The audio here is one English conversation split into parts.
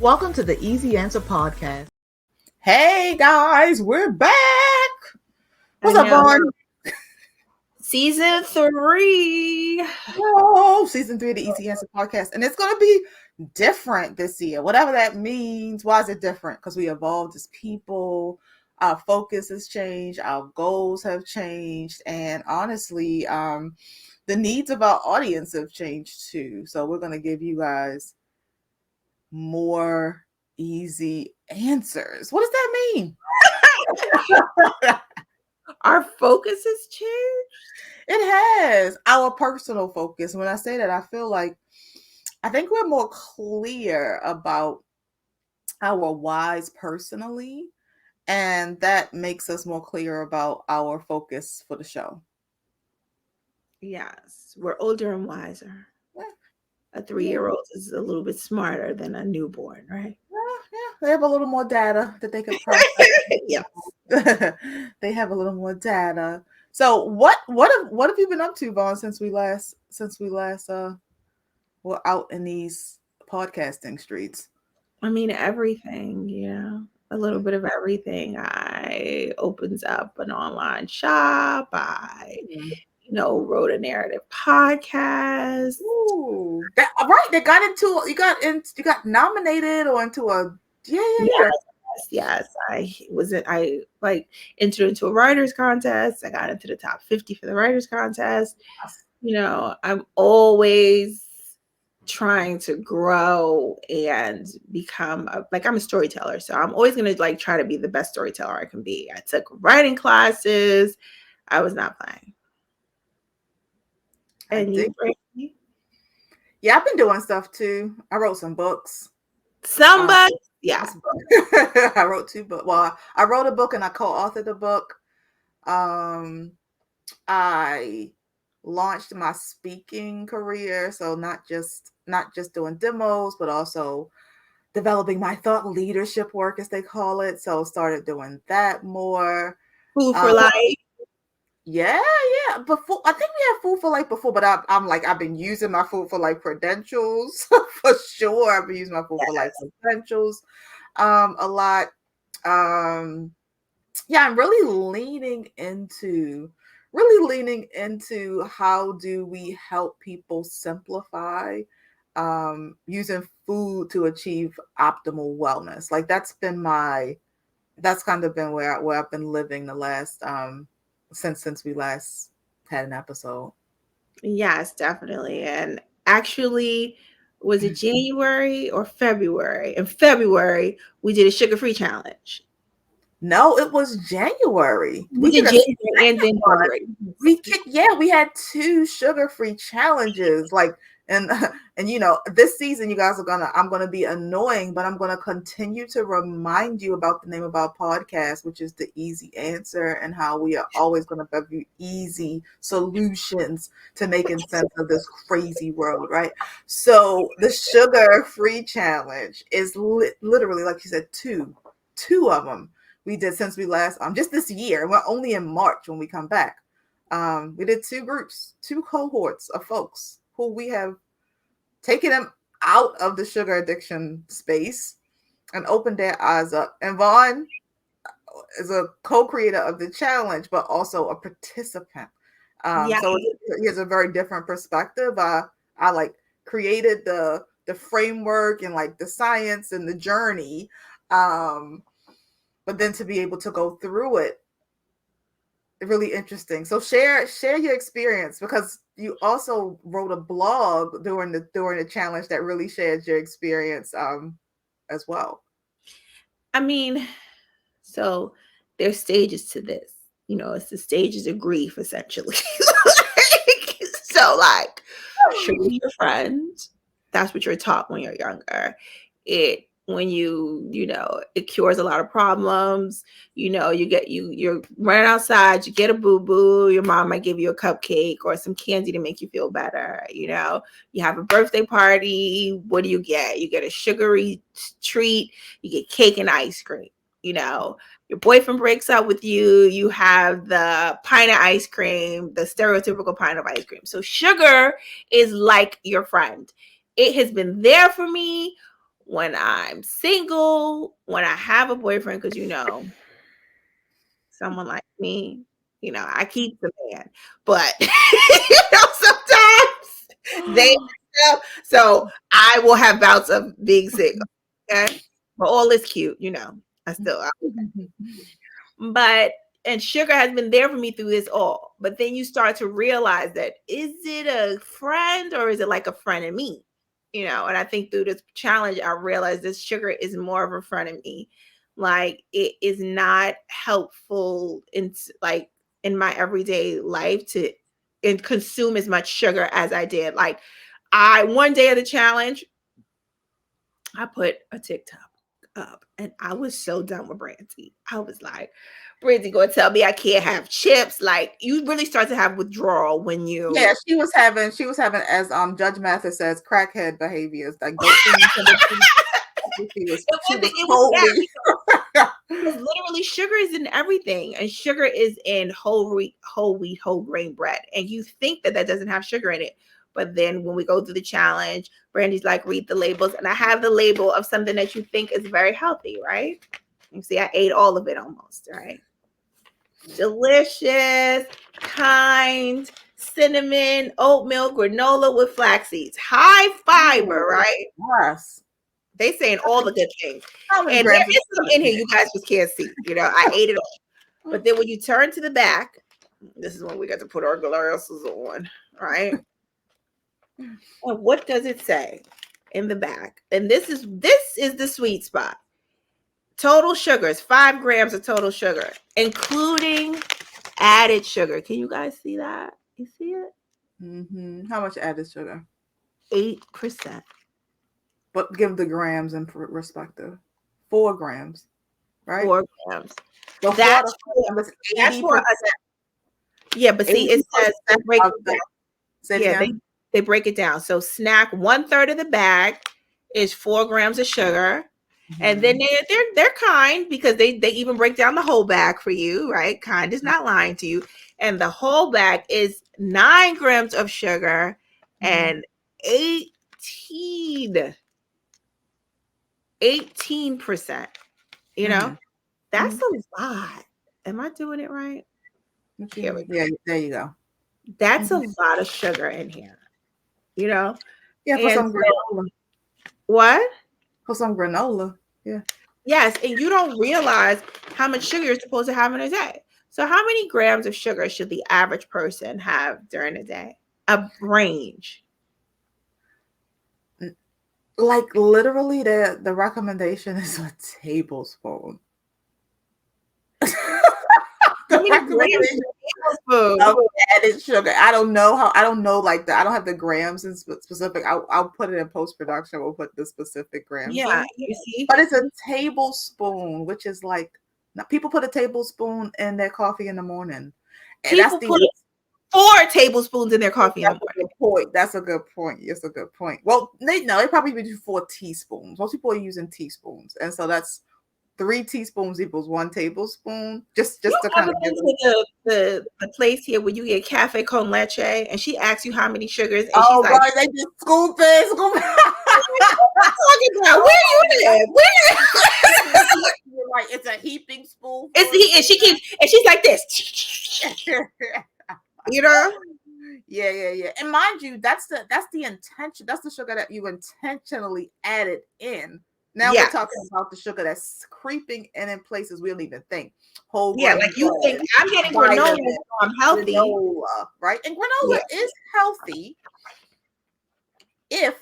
Welcome to the Easy Answer Podcast. Hey guys, we're back. What's up, Vaughn? Season 3. Oh, season 3 of the Easy Answer Podcast. And it's going to be different this year, whatever that means. Why is it different? Because we evolved as people. Our focus has changed. Our goals have changed. And honestly, the needs of our audience have changed too. So we're going to give you guys more easy answers. What does that mean? Our focus has changed? It has. Our personal focus. When I say that, I think we're more clear about our whys personally, and that makes us more clear about our focus for the show. Yes, we're older and wiser. Yeah. A 3-year-old is a little bit smarter than a newborn, right? Yeah, they have a little more data that they can process. Yes. They have a little more data. So what have you been up to, Vaughn, since we last were out in these podcasting streets? I mean, everything, a little bit of everything. I opened up an online shop. I wrote a narrative podcast. Ooh, right. They got into you got nominated or into a Yes. I entered into a writers contest. I got into the top 50 for the writers contest. I'm always trying to grow and become I'm a storyteller, so I'm always going to try to be the best storyteller I can be. I took writing classes. I was not playing. And you? Yeah, I've been doing stuff too. I wrote some books. Some books? Yeah. I wrote 2 books. Well, I wrote a book and I co-authored a book. I launched my speaking career, so not just doing demos, but also developing my thought leadership work, as they call it. So started doing that more. Food for life. Yeah. Before, I think we had Food for Life before, but I've been using my Food for Life credentials for sure. I've been using my Food for Life credentials a lot. I'm really leaning into how do we help people simplify using food to achieve optimal wellness. Like that's kind of been where I've been living the last since we last had an episode. Yes, definitely. And actually, was it January or February? In February, we did a sugar-free challenge. No, it was January. We did January and then February. We had 2 sugar-free challenges. And this season you guys I'm gonna be annoying, but I'm gonna continue to remind you about the name of our podcast, which is The Easy Answer, and how we are always gonna give you easy solutions to making sense of this crazy world, right? So the sugar-free challenge is literally, like you said, two of them we did since we last just this year. We're only in March when we come back. We did 2 groups, 2 cohorts of folks who we have taken them out of the sugar addiction space and opened their eyes up. And Vaughn is a co-creator of the challenge, but also a participant. So he has a very different perspective. I created the framework and the science and the journey. But then to be able to go through it, really interesting. So share your experience, because you also wrote a blog during the challenge that really shared your experience as well. I mean, so there's stages to this. It's the stages of grief, essentially. So sugar your friend. That's what you're taught when you're younger. When it cures a lot of problems. You're running outside, you get a boo-boo, your mom might give you a cupcake or some candy to make you feel better. You have a birthday party. What do you get? You get a sugary treat, you get cake and ice cream. Your boyfriend breaks up with you, you have the pint of ice cream, the stereotypical pint of ice cream. So sugar is like your friend. It has been there for me when I'm single, when I have a boyfriend, because someone like me, I keep the man, but sometimes they so I will have bouts of being single. Okay, but all is cute, but and sugar has been there for me through this all. But then you start to realize that, is it a friend or is it like a friend in me? And I think through this challenge, I realized this sugar is more of a friend in me. Like, it is not helpful in my everyday life to and consume as much sugar as I did. Like, one day of the challenge, I put a TikTok up and I was so done with Brandy. I was like, Brandy gonna tell me I can't have chips. Like, you really start to have withdrawal when Yeah, you she was having as Judge Mathis says, crackhead behaviors. Like, don't think she was it was totally because literally sugar is in everything, and sugar is in whole wheat, whole grain bread. And you think that doesn't have sugar in it. But then when we go through the challenge, Brandy's like, read the labels. And I have the label of something that you think is very healthy, right? You see, I ate all of it almost, right? Delicious, kind, cinnamon, oatmeal, granola with flax seeds. High fiber, right? Yes. They saying all the good things. How many And there grams is some in here you guys just can't see. I ate it all. But then when you turn to the back, this is when we got to put our glasses on, right? And what does it say in the back? And this is the sweet spot. Total sugars, 5 grams of total sugar, including added sugar. Can you guys see that? You see it? Mm-hmm. How much added sugar? 8%. But give the grams in perspective. 4 grams, right? 4 grams. So that's for us. Yeah, but see, it says they break it down. Yeah, they break it down. So snack, 1/3 of the bag is 4 grams of sugar. Mm-hmm. And then they're kind, because they even break down the whole bag for you, right? Kind is not lying to you. And the whole bag is 9 grams of sugar and 18%. That's a lot. Am I doing it right? Yeah, there you go. That's a lot of sugar in here. Yeah, for some granola. What? For some granola. Yeah. Yes, and you don't realize how much sugar you're supposed to have in a day. So how many grams of sugar should the average person have during a day? A range. Like, literally, the recommendation is a tablespoon. The recommendation of added sugar. I don't know like that. I don't have the grams in specific. I'll put it in post-production. We'll put the specific grams. Yeah, you see. But it's a tablespoon, which is like, people put a tablespoon in their coffee in the morning. And people put 4 tablespoons in their coffee in the morning. That's a good point. It's a good point. Well, they probably do 4 teaspoons. Most people are using teaspoons, and so that's 3 teaspoons equals 1 tablespoon. Just to kind of give the place here where you get cafe con leche, and she asks you how many sugars, and she's like, right, they just scoop it. Where you live? You're right. It's a heaping spoon. And she's like this. Yeah. And mind you, that's the intention. That's the sugar that you intentionally added in. Now we're talking about the sugar that's creeping in places we don't even think. Whole grain. Like you think I'm getting granola, so I'm healthy. Granola, right? And granola is healthy if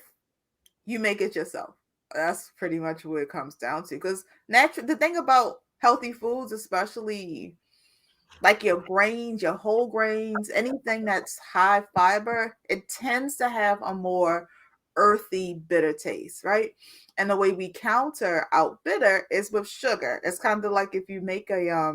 you make it yourself. That's pretty much what it comes down to. Because the thing about healthy foods, especially like your grains, your whole grains, anything that's high fiber, it tends to have a more earthy, bitter taste, right? And the way we counter out bitter is with sugar. It's kind of like if you make a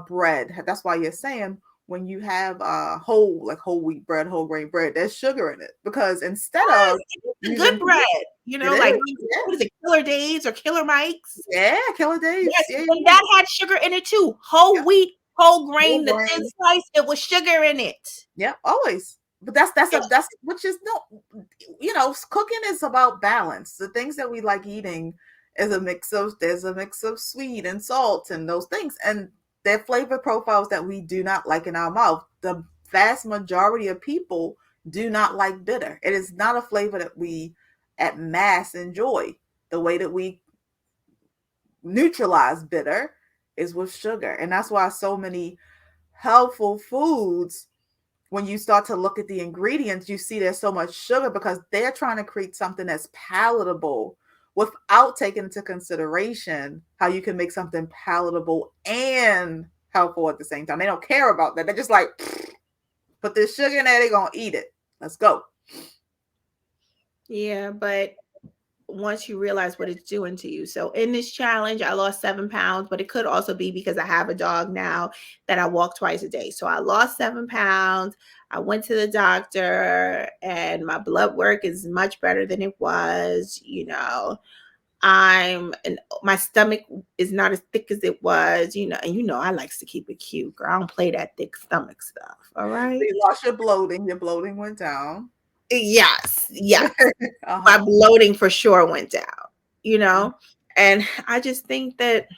bread. That's why you're saying when you have whole wheat bread, whole grain bread, there's sugar in it, because instead of good bread, what is it, Killer Days or Killer Mike's? Yeah, Killer Days. Yes, and that had sugar in it too. Whole wheat, whole grain, the thin slice, it was sugar in it. Yep, always. but that's which is no, cooking is about balance. The things that we like eating is there's a mix of sweet and salt and those things, and they're flavor profiles that we do not like in our mouth. The vast majority of people do not like bitter. It is not a flavor that we at mass enjoy. The way that we neutralize bitter is with sugar, and that's why so many healthful foods, when you start to look at the ingredients, you see there's so much sugar because they're trying to create something that's palatable without taking into consideration how you can make something palatable and helpful at the same time. They don't care about that. They're just like, put this sugar in there, they're going to eat it. Let's go. Yeah, but once you realize what it's doing to you. So in this challenge, I lost 7 pounds, but it could also be because I have a dog now that I walk twice a day. So I lost 7 pounds. I went to the doctor and my blood work is much better than it was. My stomach is not as thick as it was, and I likes to keep it cute, girl. I don't play that thick stomach stuff. All So right. you lost your bloating. Your bloating went down. Yes. My Uh-huh. bloating for sure went down, you know? And I just think that,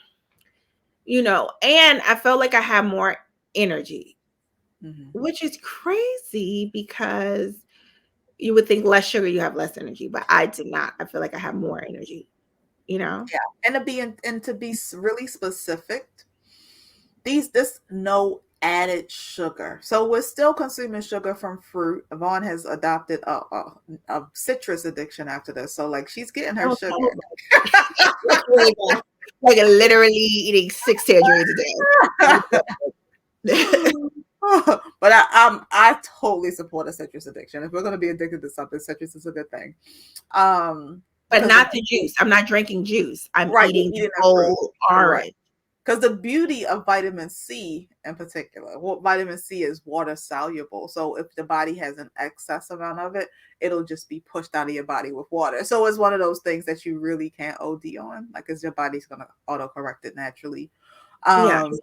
and I felt like I had more energy, Mm-hmm. which is crazy because you would think less sugar, you have less energy, but I did not. I feel like I have more energy, you know? Yeah. And to be really specific, this no added sugar. So we're still consuming sugar from fruit. Yvonne has adopted a citrus addiction after this. So like she's getting her Oh, sugar. no. That's really bad. Like literally eating 6 tangerines a day. But I totally support a citrus addiction. If we're gonna be addicted to something, citrus is a good thing. But Because the not the juice. I'm not drinking juice. I'm right, eating you're eating a fruit. whole Correct. orange. Because the beauty of vitamin C in particular, well, vitamin C is water soluble. So if the body has an excess amount of it, it'll just be pushed out of your body with water. So it's one of those things that you really can't OD on, like, because your body's gonna auto correct it naturally. Yeah. Um,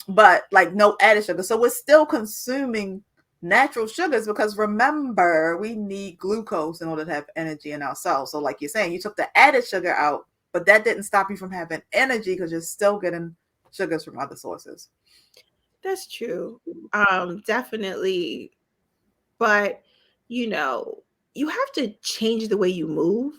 but like no added sugar. So we're still consuming natural sugars because remember, we need glucose in order to have energy in our cells. So like you're saying, you took the added sugar out, but that didn't stop you from having energy because you're still getting sugars from other sources. That's true. Definitely. But, you know, you have to change the way you move,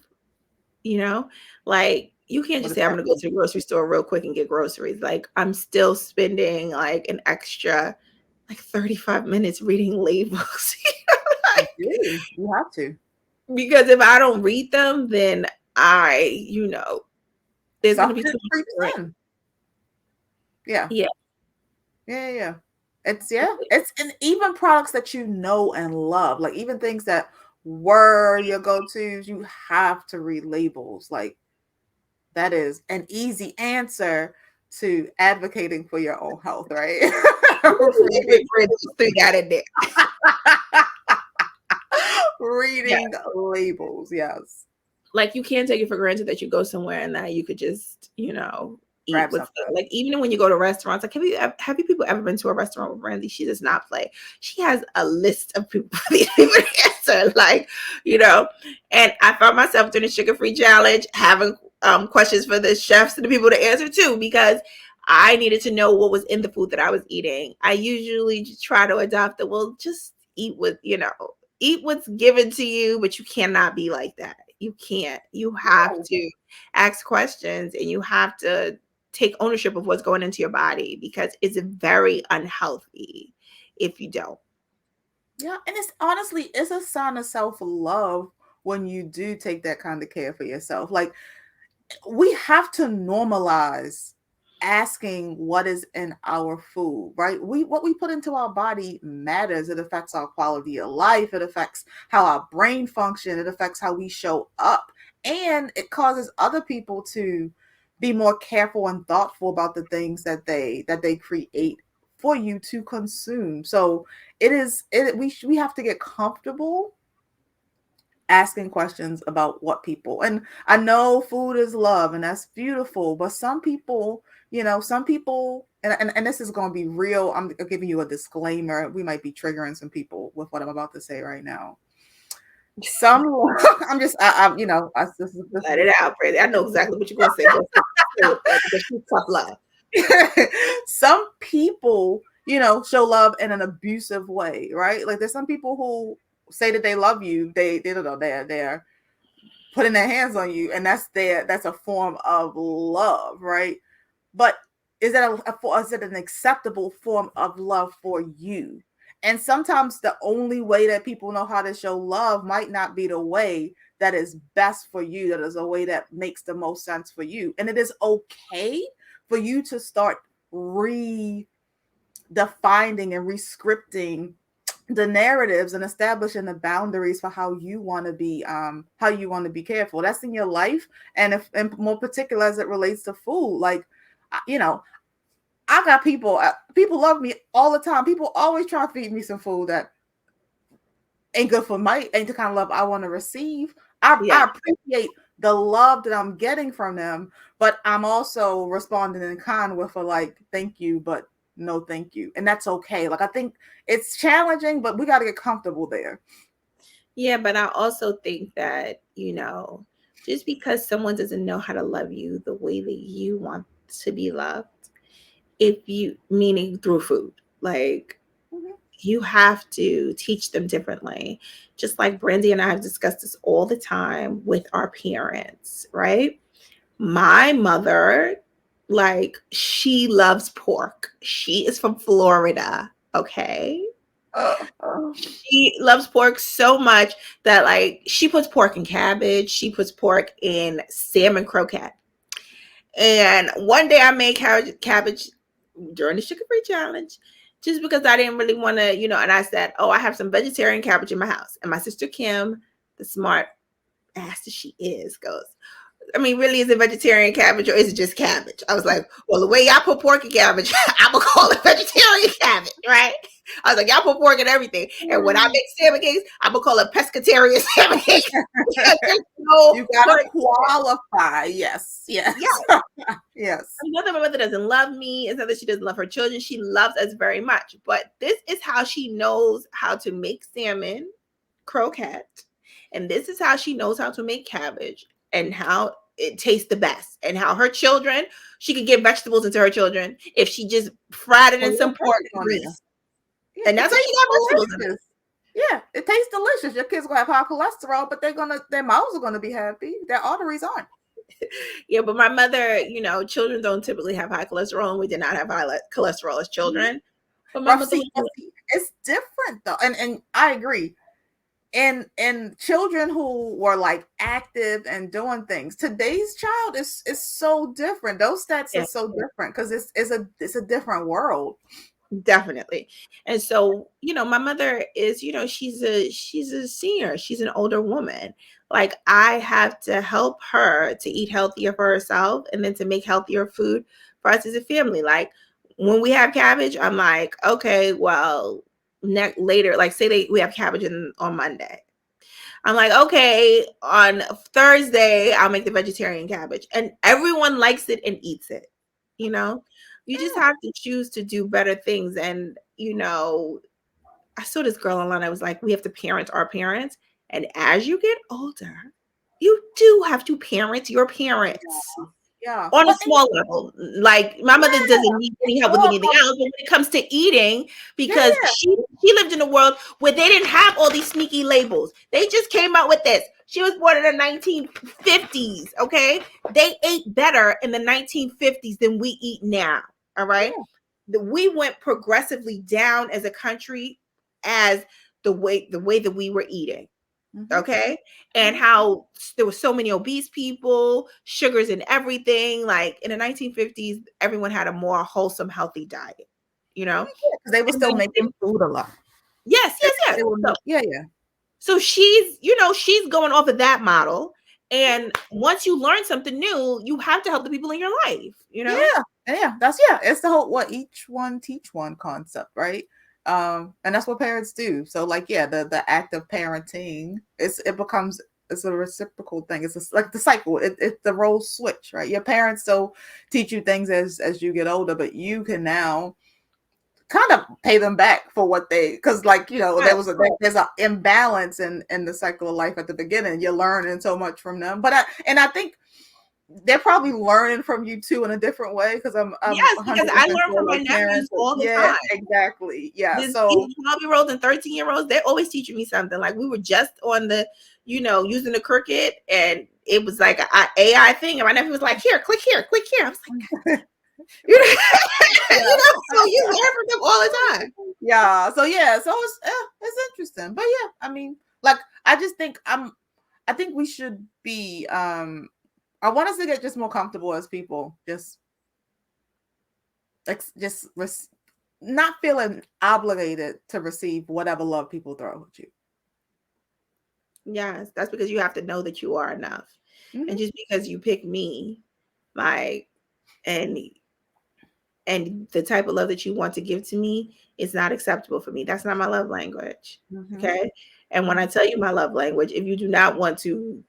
you know? Like, you can't What just does say, I'm that going to go mean? to the grocery store real quick and get groceries. Like, I'm still spending like an extra, like 35 minutes reading labels. You Like, do. You have to. because if I don't read them, then there's going to be Something too much creeps sugar in. in. Yeah. Yeah. Yeah. It's and even products that you know and love, like even things that were your go-tos, you have to read labels. Like that is an easy answer to advocating for your own health, right? Favorite reading, friend just threw that in there. Yeah. reading labels, yes. Like, you can't take it for granted that you go somewhere and that you could just, eat Grab what's something. there. Like, even when you go to restaurants, like, have you people ever been to a restaurant with Randy? She does not play. She has a list of people for these people to answer, like, and I found myself during the sugar-free challenge having questions for the chefs and the people to answer too, because I needed to know what was in the food that I was eating. I usually just try to adopt the, well, just eat what's given to you, but you cannot be like that. You can't. You have No. to ask questions and you have to take ownership of what's going into your body because it's very unhealthy if you don't. Yeah, and it's a sign of self-love when you do take that kind of care for yourself. Like we have to normalize asking what is in our food, right? What we put into our body matters. It affects our quality of life, it affects how our brain function, it affects how we show up, and it causes other people to be more careful and thoughtful about the things that they create for you to consume. So we have to get comfortable asking questions about what people, and I know food is love and that's beautiful, but some people, some people, and this is going to be real. I'm giving you a disclaimer. We might be triggering some people with what I'm about to say right now. Some, I'm just, this Let is it out, Brandy. I know exactly what you're gonna say. Go say it, Brandy, because she's tough love. some people, show love in an abusive way, right? Like there's some people who say that they love you. They don't know, they're putting their hands on you, and that's a form of love, right? But is it an acceptable form of love for you? And sometimes the only way that people know how to show love might not be the way that is best for you, that is a way that makes the most sense for you. And it is okay for you to start redefining and rescripting the narratives and establishing the boundaries for how you want to be careful. That's in your life, and if, and more particular as it relates to food, like, you know I got people love me all the time. People always try to feed me some food that ain't good for my, ain't the kind of love I want to receive. Yeah. I appreciate the love that I'm getting from them, but I'm also responding in kind with a, like, thank you, but no thank you. And that's okay. Like, I think it's challenging, but we got to get comfortable there. Yeah, but I also think that, just because someone doesn't know how to love you the way that you want to be loved, if you, meaning through food, like, Mhm. you have to teach them differently. Just like Brandy and I have discussed this all the time with our parents, right? My mother, like, she loves pork. She is from Florida, okay? Uh, uh, She loves pork so much that, like, she puts pork in cabbage, she puts pork in salmon croquette. And one day I made cabbage during the sugar-free challenge, just because I didn't really want to, and I said, oh, I have some vegetarian cabbage in my house. And my sister Kim, the smart ass that she is, goes, I mean, really, is it vegetarian cabbage or is it just cabbage? I was like, well, the way y'all put pork in cabbage, I'm gonna call it vegetarian cabbage, right? I was like, y'all put pork in everything, and when I make salmon cakes, I'm gonna call it pescatarian salmon cakes. There's no you gotta pork. qualify. Yes, yes, Yeah, yes. it's not that my mother doesn't love me. It's not that she doesn't love her children. She loves us very much. But this is how she knows how to make salmon croquette. And this is how she knows how to make cabbage and how it tastes the best. And how her children, she could get vegetables into her children if she just fried it Well, in you some put pork it on there. grease. Yeah, And it that's how she tastes got vegetables in it. delicious. Yeah, it tastes delicious. Your kids gonna have high cholesterol, but their mouths are gonna be happy. Their arteries aren't. Yeah, but my mother, children don't typically have high cholesterol, and we did not have high cholesterol as Mhm. children. But my But mother was, see, it's different though, and I agree. And children who were like active and doing things, today's child is so different. Those stats are yeah, so different because it's a different world. definitely. And so, my mother is, she's a senior. She's an older woman. Like, I have to help her to eat healthier for herself and then to make healthier food for us as a family. Like, when we have cabbage, I'm like, okay, well, later, like, say we have cabbage on Monday. I'm like, okay, on Thursday, I'll make the vegetarian cabbage. And everyone likes it and eats it. You know, you just Yeah. have to choose to do better things. And, I saw this girl online. I was like, we have to parent our parents. And as you get older, you do have to parent your parents Yeah. on a Well, small level. Like, my mother yeah. doesn't need any help with More anything about, else, but when it comes to eating, yeah, because she lived in a world where they didn't have all these sneaky labels. They just came out with this. She was born in the 1950s, okay? They ate better in the 1950s than we eat now, all right? yeah. We went progressively down as a country as the way that we were eating, Mm-hmm. okay? And Mm-hmm. how there were so many obese people, sugars in everything. Like, in the 1950s, everyone had a more wholesome, healthy diet, you know? Because they were And still then, making food a lot. yes, They, yes, yes. they were, So, yeah, yeah. so she's going off of that model. And once you learn something new, you have to help the people in your life, you know? Yeah, yeah, yeah. It's the whole what each one teach one concept, right? And that's what parents do. So like, yeah, the act of parenting, it's a reciprocal thing. Like the cycle. It the roles switch, right? Your parents still teach you things as you get older, but you can now kind of pay them back for what because like, there's an imbalance in the cycle of life at the beginning. You're learning so much from them, but I think they're probably learning from you too in a different way, because I'm Yes, because I 100% learn sure from my like nephews parents. all the Yeah, time. exactly. Yeah. These So 12-year-olds and 13-year-olds, they're always teaching me something. Like we were just on the, using the Cricut, and it was like an AI thing. And my nephew was like, here, click here. I was like, you know, yeah. so you learn from them all the time. Yeah. So yeah. So it's interesting, but yeah. I mean, like, I just think I think we should be. I want us to get just more comfortable as people. Just not feeling obligated to receive whatever love people throw at you. Yes, that's because you have to know that you are enough. Mm-hmm. And just because you pick me, like, and the type of love that you want to give to me is not acceptable for me. That's not my love language. Mm-hmm. Okay. And when I tell you my love language, if you do not want to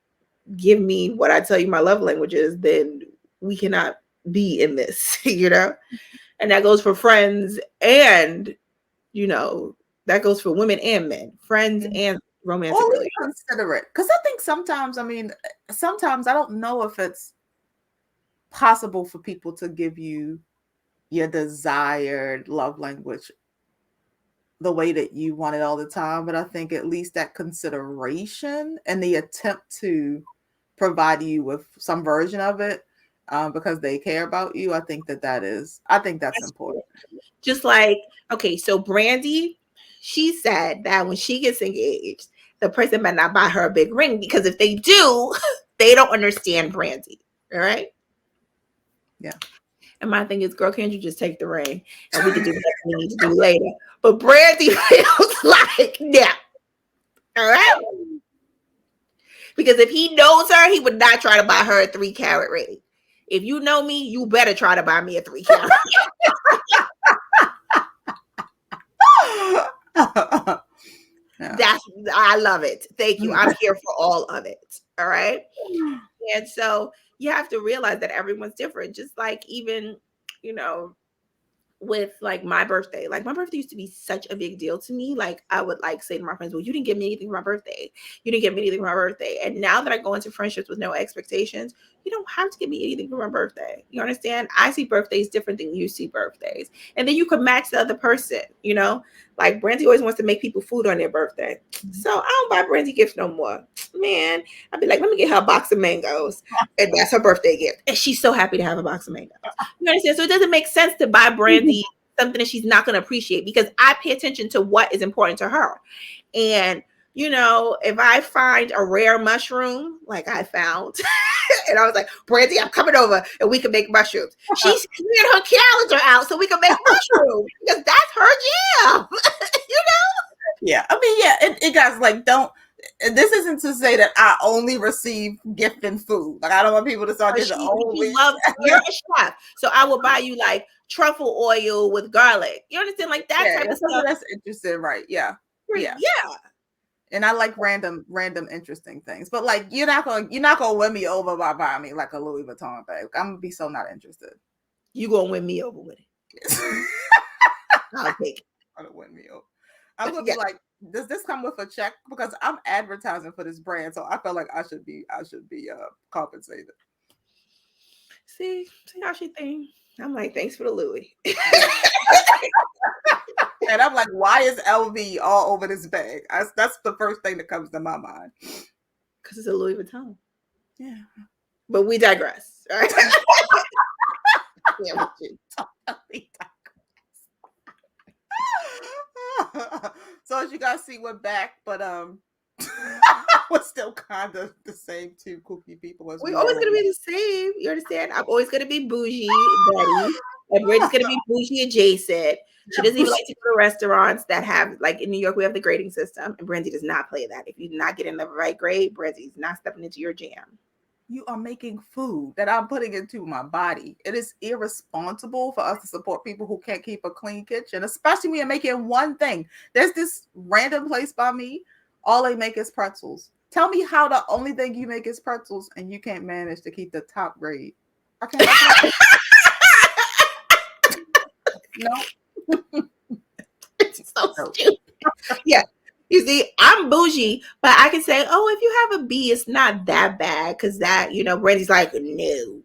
give me what I tell you my love language is, then we cannot be in this, And that goes for friends, and that goes for women and men, friends Mm-hmm. and romantic Or relationships. consider it, because I think sometimes, sometimes I don't know if it's possible for people to give you your desired love language the way that you want it all the time, but I think at least that consideration and the attempt to provide you with some version of it, because they care about you, I think that's important. Just like, okay, so Brandy, she said that when she gets engaged, the person might not buy her a big ring, because if they do, they don't understand Brandy. All right. Yeah. And my thing is, girl, can't you just take the ring and we can do what we need to do later? But Brandy feels like, yeah. All right. Because if he knows her, he would not try to buy her a 3-carat ring. If you know me, you better try to buy me a 3-carat Yeah. I love it. Thank you. I'm here for all of it. All right. And so you have to realize that everyone's different. Just like even, with like my birthday. Like my birthday used to be such a big deal to me. Like I would like say to my friends, well, you didn't give me anything for my birthday. You didn't give me anything for my birthday. And now that I go into friendships with no expectations, you don't have to give me anything for my birthday. You understand? I see birthdays different than you see birthdays. And then you can match the other person, Like Brandy always wants to make people food on their birthday. So I don't buy Brandy gifts no more. Man, I'd be like, let me get her a box of mangoes. And that's her birthday gift. And she's so happy to have a box of mangoes. You understand? So it doesn't make sense to buy Brandy something that she's not going to appreciate, because I pay attention to what is important to her. And, if I find a rare mushroom, like I found, and I was like, Brandy, I'm coming over and we can make mushrooms. She's cleared her calendar out so we can make mushrooms, because that's her jam. Yeah. I mean, yeah, it guys, like, don't. This isn't to say that I only receive gift and food. Like, I don't want people to start getting only. You're a chef, so I will buy you like truffle oil with garlic. You understand, like that type of stuff. That's interesting, right? Yeah, yeah. And I like random interesting things. But like, you're not gonna win me over by buying me like a Louis Vuitton bag. I'm gonna be so not interested. You gonna win me over with it? I'll take it. I'm gonna win me over. I'm gonna be like, does this come with a check? Because I'm advertising for this brand, so I feel like I should be compensated. See how she think. I'm like, thanks for the Louis. And I'm like, why is LV all over this bag? That's the first thing that comes to my mind. Because it's a Louis Vuitton. Yeah. But we digress. Right? Yeah, we totally digress. So as you guys see, we're back, but we're still kind of the same two kooky people as we're always gonna be the same. You understand? I'm always gonna be bougie, Betty. And Brandy's gonna be bougie adjacent. She doesn't even like to go to restaurants that have, like in New York, we have the grading system, and Brandy does not play that. If you do not get in the right grade, Brandy's not stepping into your jam. you are making food that I'm putting into my body. It is irresponsible for us to support people who can't keep a clean kitchen, especially when you're making one thing. There's this random place by me, all they make is pretzels. Tell me how the only thing you make is pretzels and you can't manage to keep the top grade. I can't. No. It's so stupid. Yeah. You see, I'm bougie, but I can say, oh, if you have a B, it's not that bad. Because that, Brandy's like, no.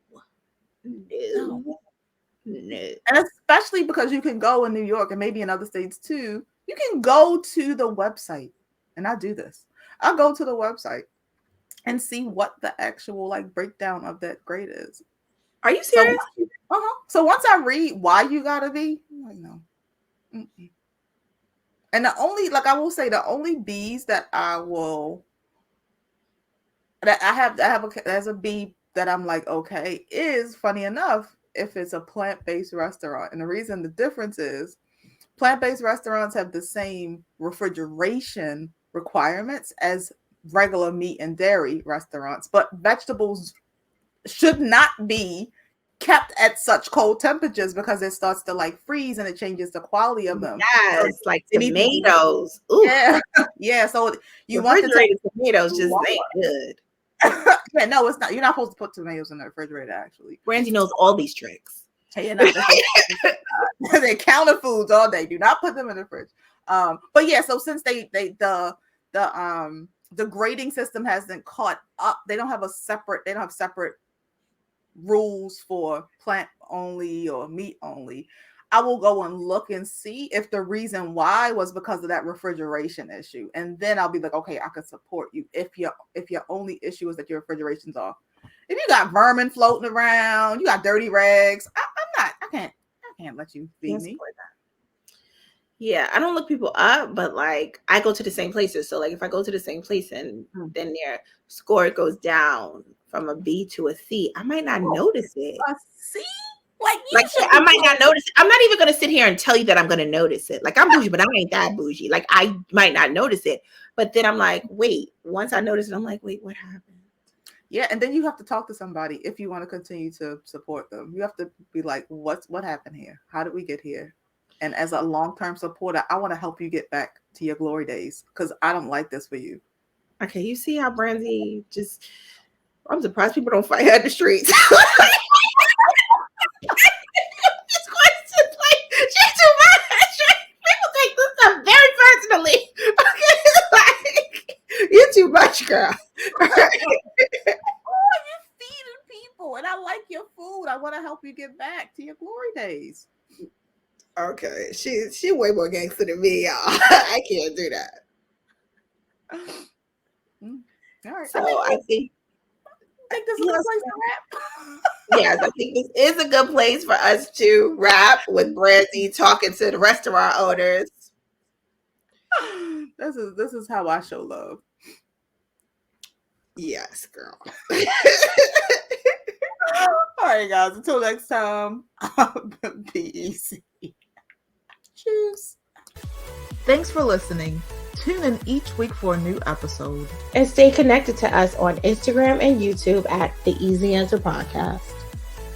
And especially because you can go in New York and maybe in other states too, you can go to the website. And I do this. I'll go to the website and see what the actual like breakdown of that grade is. Are you serious? So once I read why you gotta be, I'm like, no. Mm-mm. And the only, like I will say, the only B's that I have as a B that I'm like, okay, is funny enough if it's a plant-based restaurant. And the difference is plant-based restaurants have the same refrigeration requirements as regular meat and dairy restaurants, but vegetables should not be kept at such cold temperatures because it starts to like freeze and it changes the quality of them. Yes, so like tomatoes. Yeah. So you refrigerated tomatoes just ain't good. Yeah, no, it's not. You're not supposed to put tomatoes in the refrigerator. Actually, Brandy knows all these tricks. Hey, they're counter foods all day. Do not put them in the fridge. But yeah, so since the grading system hasn't caught up, they don't have separate rules for plant only or meat only. I will go and look and see if the reason why was because of that refrigeration issue, and then I'll be like, okay, I could support you if your only issue is that your refrigeration's off. If you got vermin floating around, you got dirty rags, I can't let you feed me. Yeah, I don't look people up, but like I go to the same places. So like if I go to the same place and then their score goes down from a B to a C, I might not notice it. A C? Like I might not notice it. I'm not even going to sit here and tell you that I'm going to notice it. Like I'm bougie, but I ain't that bougie. Like I might not notice it. But then I'm like, wait, once I notice it, I'm like, wait, what happened? Yeah, and then you have to talk to somebody if you want to continue to support them. You have to be like, what happened here? How did we get here? And as a long-term supporter, I want to help you get back to your glory days because I don't like this for you. Okay, you see how Brandy just... I'm surprised people don't fight her in the streets. This question's like, she's too much. People take this stuff very personally. Okay, like, you're too much, girl. You're feeding people, and I like your food. I want to help you get back to your glory days. Okay, she way more gangster than me, y'all. I can't do that. All right. So I think this is a good place to wrap. Yes, I think this is a good place for us to wrap with Brandy talking to the restaurant owners. This is how I show love. Yes, girl. All right, guys. Until next time, be easy. Cheers. Thanks for listening. Tune in each week for a new episode. And stay connected to us on Instagram and YouTube at The Easy Answer Podcast.